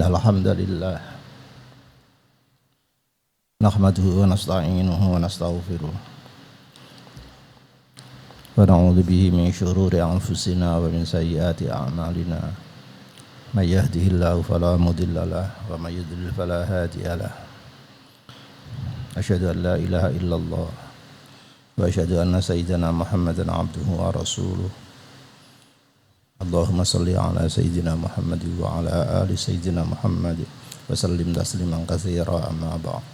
Innal hamdalillah nahmaduhu wa nasta'inuhu wa nastaghfiruh wa na'udzu bihi min shururi anfusina wa min sayyiati a'malina may yahdihillahu fala mudilla lahu wa may yudlil fala hadiya lahu asyhadu an la ilaha illallah wa asyhadu anna sayyidana Muhammadan abduhu wa rasuluh. Allahumma salli ala sayyidina Muhammad wa ala ali sayyidina Muhammad wa sallim tasliman katsira amma ba'd.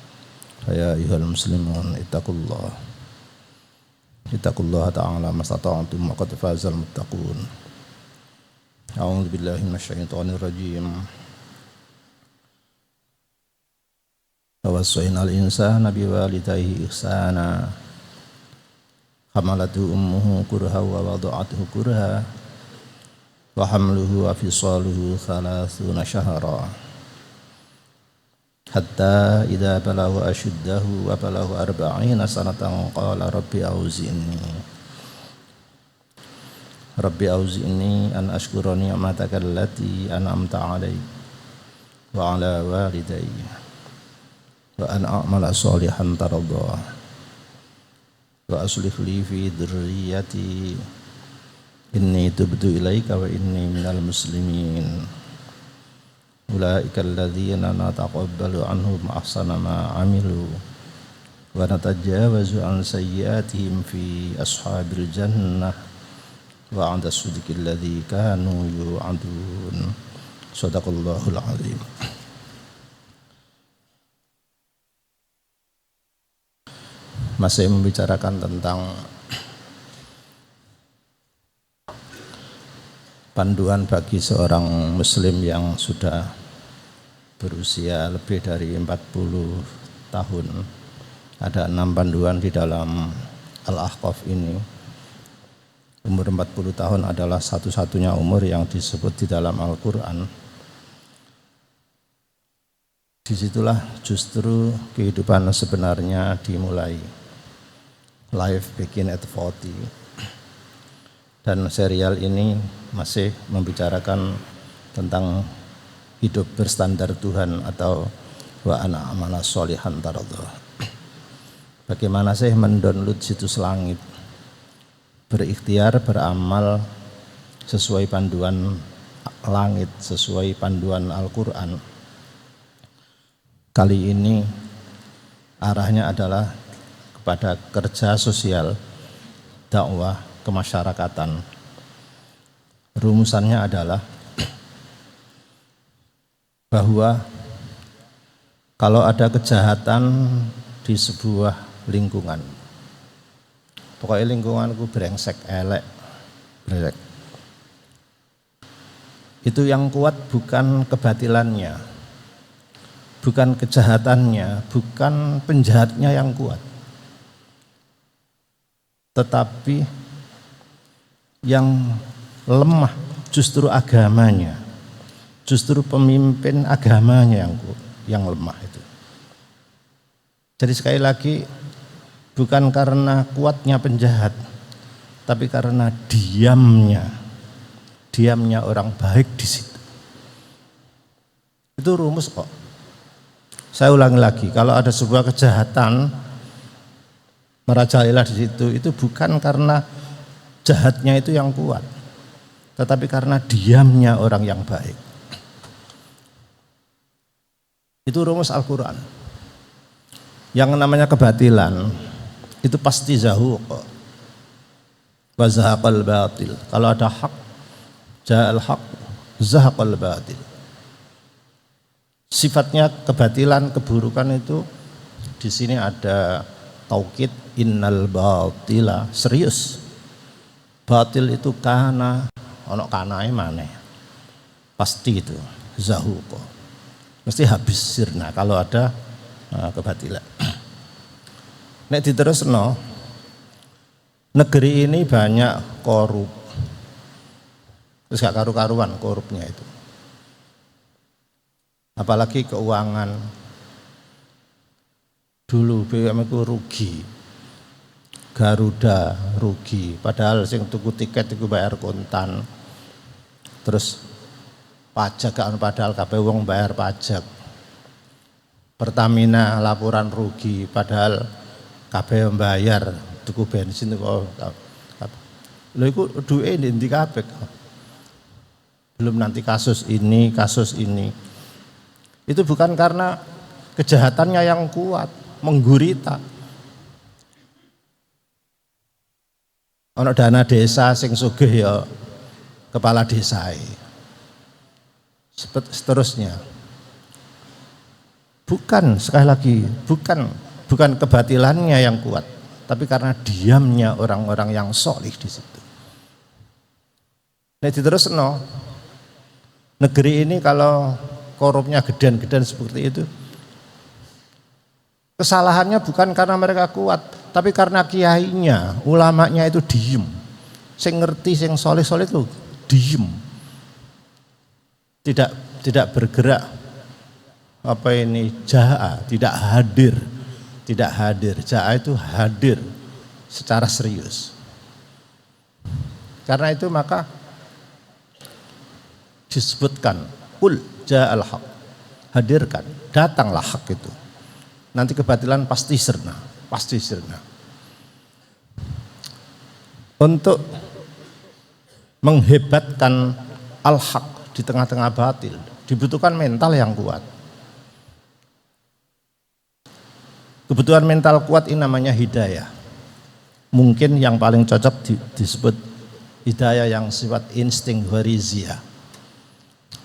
Ya ayyuhal muslimun ittaqullaha ta'ala mastata'tum wa qad fazal muttaqun. A'udzu billahi minasyaitonir rajim. Wawassayna al-insana biwalidayhi ihsana hamalatu ummuhu kurha wa wada'atuhu kurha wa hamluhu wa fisaluhu 30 syahra hatta idza balagha ashuddahu wa balagha 40 sanatan qala rabbi auzi'ni an ashkura ni'mataka allati an'amta 'alayya wa 'ala walidayya wa an a'mala shalihan tardah wa aslih li fi dhurriyyati inni tubtu ilaika wa inni minal muslimin. Ulaika alladzina nataqabbalu anhum ahsana ma 'amilu wa natajawazu an sayyi'atihim fi ashabil jannah wa 'inda as-sidqil ladzi kanu yu'adun. Shadaqallahul 'azim. Masih membicarakan tentang panduan bagi seorang muslim yang sudah berusia lebih dari 40 tahun. Ada 6 panduan di dalam Al-Ahqaf ini. Umur 40 tahun adalah satu-satunya umur yang disebut di dalam Al-Quran. Disitulah justru kehidupan sebenarnya dimulai. Life begin at 40. Dan serial ini masih membicarakan tentang hidup berstandar Tuhan atau wa ana amala sholihan tardah. Bagaimana sih mendownload situs langit, berikhtiar beramal sesuai panduan langit, sesuai panduan Al-Quran. Kali ini arahnya adalah kepada kerja sosial, dakwah kemasyarakatan. Rumusannya adalah bahwa kalau ada kejahatan di sebuah lingkungan, pokoknya lingkunganku brengsek, elek, brengsek, itu yang kuat bukan kebatilannya, bukan kejahatannya, bukan penjahatnya yang kuat, tetapi yang lemah justru agamanya, justru pemimpin agamanya yang lemah itu. Jadi sekali lagi bukan karena kuatnya penjahat, tapi karena diamnya orang baik di situ. Itu rumus kok. Saya ulangi lagi, kalau ada sebuah kejahatan merajalela di situ, itu bukan karena jahatnya itu yang kuat, tetapi karena diamnya orang yang baik. Itu rumus Al-Quran. Yang namanya kebatilan itu pasti zahuq wa zahaqal batil. Kalau ada hak, ja'al haq, zahaqal batil. Sifatnya kebatilan, keburukan itu di sini ada taukid innal batila, serius. Batil itu kana, ono kanae maneh. Pasti itu zahuq. Mesti habis sirna kalau ada kebatilan. Nek diterusno, negeri ini banyak korup. Terus gak karu-karuan korupnya itu. Apalagi keuangan. Dulu BUMN itu rugi. Garuda rugi, padahal sing tuku tiket itu bayar kontan. Terus pajak gak ono padahal kabeh wong bayar pajak. Pertamina laporan rugi padahal kabeh membayar tuku bensin kok. Lho iku duwe ndi kabeh. Belum nanti kasus ini. Itu bukan karena kejahatannya yang kuat, menggurita. Ono dana desa sing sugih ya kepala desa. Seterusnya. Bukan, sekali lagi, bukan kebatilannya yang kuat, tapi karena diamnya orang-orang yang solih di situ. Nah, diterusno, negeri ini kalau korupnya gedean-gedean seperti itu, kesalahannya bukan karena mereka kuat, tapi karena kiainya, ulamanya itu diem. Sing ngerti, sing solih-solih itu diem, tidak bergerak. Ja'a tidak hadir. Ja'a itu hadir secara serius. Karena itu maka disebutkan qul ja'al haq, hadirkan, datanglah hak itu. Nanti kebatilan pasti sirna. Untuk menghebatkan al-haq di tengah-tengah batil dibutuhkan mental yang kuat. Kebutuhan mental kuat ini namanya hidayah. Mungkin yang paling cocok disebut hidayah yang sifat insting ghariziyah.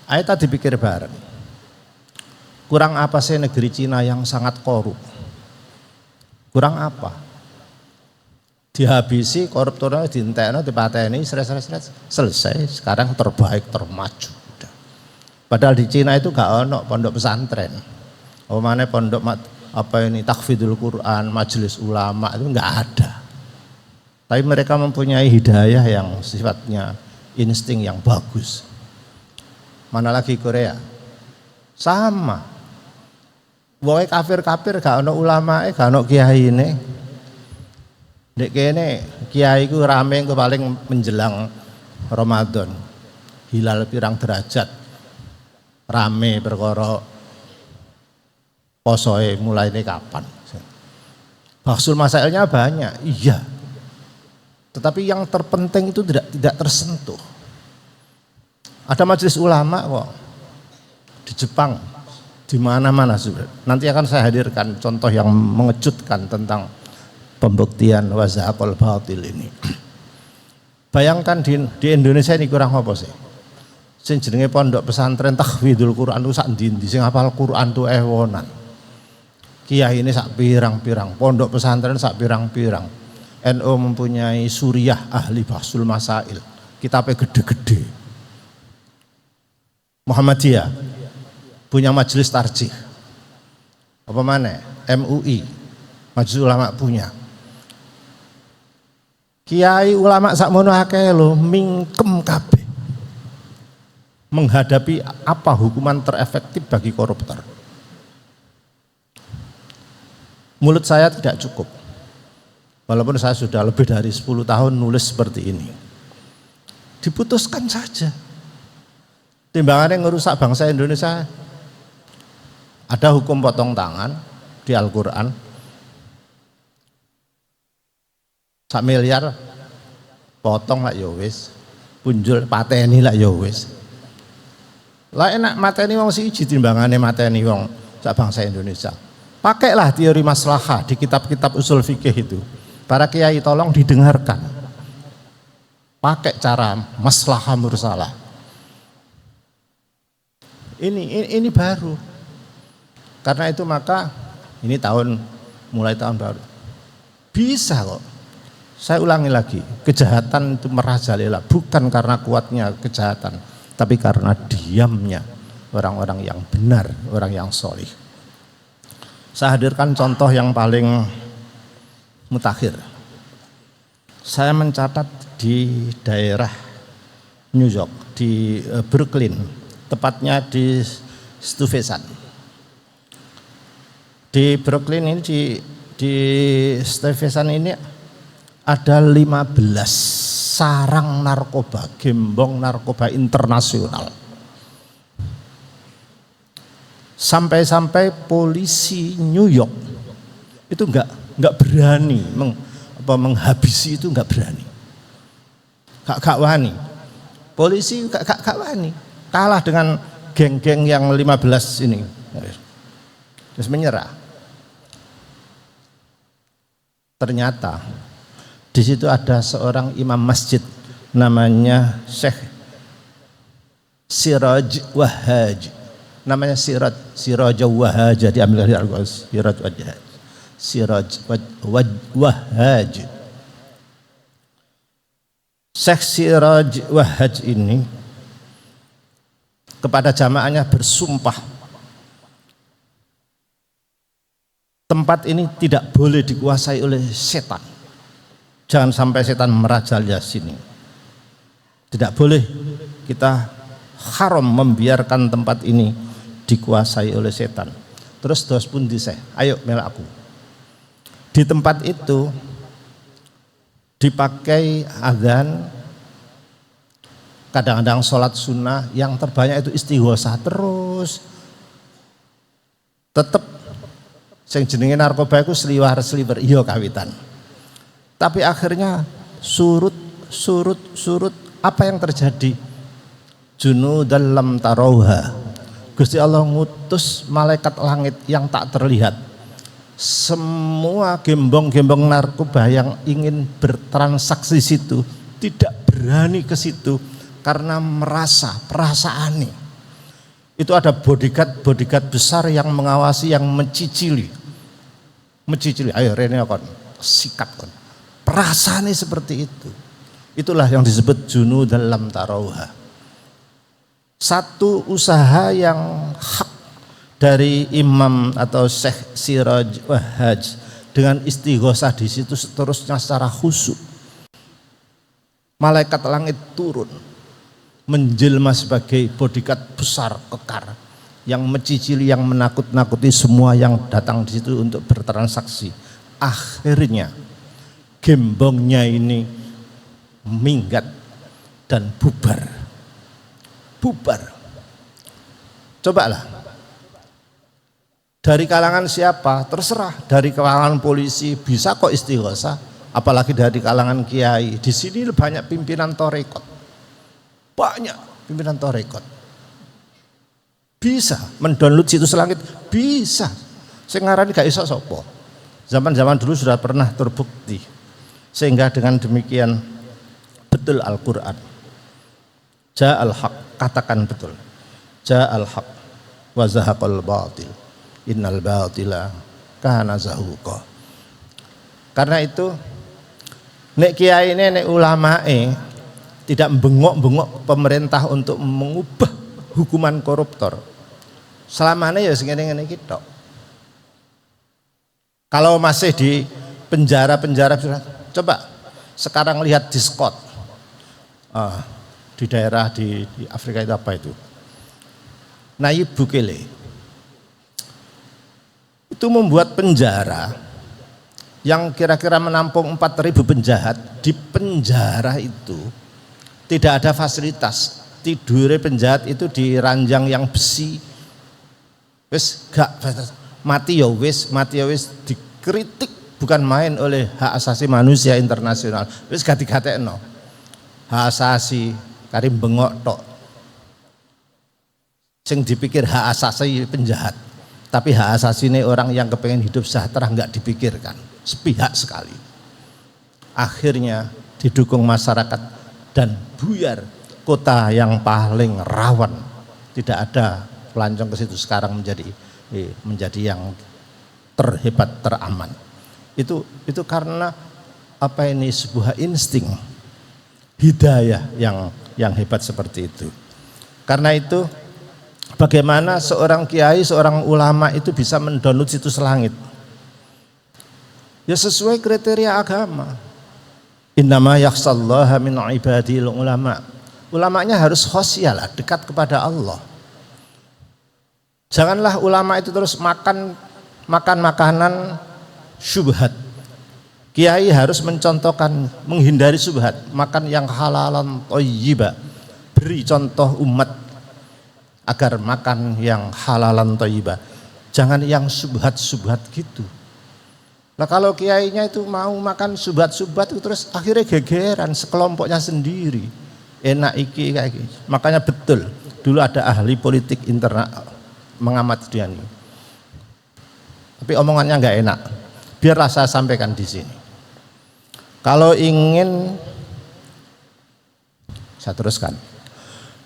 Ayo tadi dipikir bareng. Kurang apa sih negeri Cina yang sangat korup? Kurang apa? Dihabisi, koruptornya dientekno, dipateni, selesai. Sekarang terbaik, termaju. Padahal di Cina itu gak ono pondok pesantren. Mana pondok tahfidul Quran, majelis ulama itu enggak ada. Tapi mereka mempunyai hidayah yang sifatnya insting yang bagus. Mana lagi Korea? Sama. Woe kafir-kafir gak ono ulama, gak ono kiai ini. Dek kene kiai ku rame ku paling menjelang Ramadan. Hilal pirang derajat. Rame perkara posoe mulai ini kapan? Bahsul masailnya banyak, iya. Tetapi yang terpenting itu tidak tersentuh. Ada majelis ulama kok di Jepang, di mana-mana sudah. Nanti akan saya hadirkan contoh yang mengejutkan tentang pembuktian wazaqul batil ini. Bayangkan di Indonesia ini kurang apa sih? Sing jenenge pondok pesantren tahfidul Quran itu sak ndi-ndi sing hafal Quran tuh ewonan. Kiai ini sak pirang-pirang, pondok pesantren sak pirang-pirang. NU mempunyai suriah ahli bahsul masail, kitabnya gede-gede. Muhammadiyah punya majelis tarjih. Apa mana? MUI, majelis ulama punya. Kiai ulama sak mono akeh lho mingkem kabeh. Menghadapi apa hukuman terefektif bagi koruptor? Mulut saya tidak cukup. Walaupun saya sudah lebih dari 10 tahun nulis seperti ini. Diputuskan saja. Timbangannya ngerusak bangsa Indonesia. Ada hukum potong tangan di Al-Quran. 1 miliar potong lah ya wis. Punjul pateni lah ya wis. Lah enak mateni wong siji timbangannya mateni wong sak bangsa Indonesia. Pakailah teori maslahah di kitab-kitab usul fikih itu. Para kiai tolong didengarkan. Pakai cara maslahah mursalah. Ini baru. Karena itu maka ini mulai tahun baru. Bisa kok. Saya ulangi lagi, kejahatan itu merajalela bukan karena kuatnya kejahatan, tapi karena diamnya orang-orang yang benar, orang yang solih. Saya hadirkan contoh yang paling mutakhir. Saya mencatat di daerah New York, di Brooklyn, tepatnya di Stuyvesant. Di Brooklyn ini, di Stuyvesant ini ada 15 sarang narkoba, gembong narkoba internasional. Sampai-sampai polisi New York itu nggak berani menghabisi itu, nggak berani, gak wani. Polisi gak wani, kalah dengan geng-geng yang 15 ini, terus menyerah. Ternyata di situ ada seorang imam masjid namanya Syekh Siraj Wahhaj, namanya Siraj Wahhaj, diambil dari Al-Qur'an, Siraj Wahhaj. Syekh Siraj Wahhaj ini kepada jamaahnya bersumpah, tempat ini tidak boleh dikuasai oleh setan. Jangan sampai setan merajalela sini. Tidak boleh, kita haram membiarkan tempat ini dikuasai oleh setan. Terus dos pun diseh, ayo melak aku. Di tempat itu dipakai azan, kadang-kadang sholat sunnah, yang terbanyak itu istighosah terus. Tetep sing jenenge narkoba itu seliwer iya kawitan. Tapi akhirnya surut. Apa yang terjadi? Junudan lam tarauha. Gusti Allah ngutus malaikat langit yang tak terlihat. Semua gembong-gembong narkoba yang ingin bertransaksi situ tidak berani ke situ karena merasa perasaan ini. Itu ada bodyguard besar yang mengawasi, yang mencicili. Ayo rene kon, sikap kon. Perasaannya seperti itu. Itulah yang disebut junud dalam tarauha. Satu usaha yang hak dari imam atau Syekh Siraj Wahhaj dengan istighosah di situ seterusnya secara khusyuk. Malaikat langit turun menjelma sebagai bodyguard besar kekar yang mencicili, yang menakut-nakuti semua yang datang di situ untuk bertransaksi. Akhirnya gembongnya ini minggat dan bubar. Cobalah, dari kalangan siapa? Terserah, dari kalangan polisi bisa kok istighosah, apalagi dari kalangan kiai. Di sini banyak pimpinan torekot, bisa mendownload situs langit, bisa. Sing ngarani gak iso sapa. Zaman-zaman dulu sudah pernah terbukti. Sehingga dengan demikian betul Al-Qur'an. Ja'al haq, katakan betul. Ja'al haq wa zahaqal batil. Innal batila kana zahuqa. Karena itu nek kiai ini, nek ulamae tidak bengok-bengok pemerintah untuk mengubah hukuman koruptor. Selamanya ya ngene-ngene iki tok. Kalau masih di penjara-penjara, coba sekarang lihat di Scott, di daerah di Afrika itu apa itu? Nayib Bukele. Itu membuat penjara yang kira-kira menampung 4.000 penjahat. Di penjara itu tidak ada fasilitas. Tidure penjahat itu di ranjang yang besi. Wis gak mati ya wis dikritik bukan main oleh hak asasi manusia internasional. Wis gak digatekno. Hak asasi karim bengok tok. Sing dipikir hak asasi penjahat. Tapi hak asasi ini orang yang kepengen hidup sejahtera enggak dipikirkan. Sepihak sekali. Akhirnya didukung masyarakat dan buyar kota yang paling rawan. Tidak ada pelancong ke situ, sekarang menjadi yang terhebat, teraman. Itu karena apa ini, sebuah insting hidayah yang hebat seperti itu. Karena itu bagaimana seorang kiai, seorang ulama itu bisa mendownload situs langit? Ya sesuai kriteria agama. Innama yakhshallaha min ibadil ulama. Ulamanya harus khosyalah, dekat kepada Allah. Janganlah ulama itu terus makan makanan syubhat. Kiai harus mencontohkan, menghindari syubhat, makan yang halalan thayyiba. Beri contoh umat agar makan yang halalan thayyibah. Jangan yang subhat-subhat gitu. Nah kalau kiainya itu mau makan subhat-subhat itu terus akhirnya gegeran sekelompoknya sendiri. Enak iki kayak gitu. Makanya betul dulu ada ahli politik internal mengamati dia ini. Tapi omongannya nggak enak. Biarlah saya sampaikan di sini. Kalau ingin saya teruskan.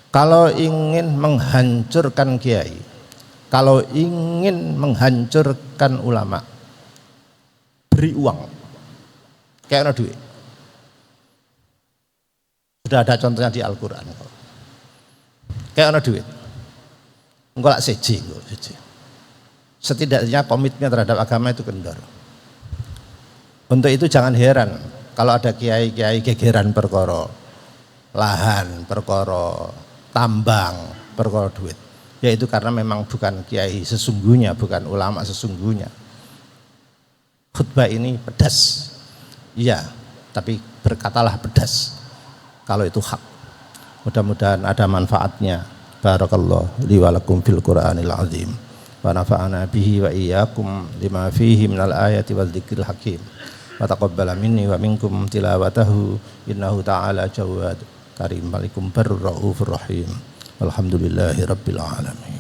Kalau ingin menghancurkan kiai, kalau ingin menghancurkan ulama, beri uang, kayak duit. Sudah ada contohnya di Al-Quran. Kayak duit, enggak seji. Setidaknya komitmen terhadap agama itu kendor. Untuk itu jangan heran kalau ada kiai-kiai gegeran perkara lahan, perkara tambang, perkara duit. Yaitu karena memang bukan kiai sesungguhnya, bukan ulama sesungguhnya. Khutbah ini pedas, iya, tapi berkatalah pedas kalau itu hak. Mudah-mudahan ada manfaatnya. Barakallahu li wa lakum fil Qur'anil azim wa nafa'ana bihi wa iyyakum lima fihi minal ayati wal dzikril hakim. Wa taqabbala minni wa minkum tilawatahu innahu ta'ala jawad karim malikum barur raufur rahim. Alhamdulillahi rabbil alamin.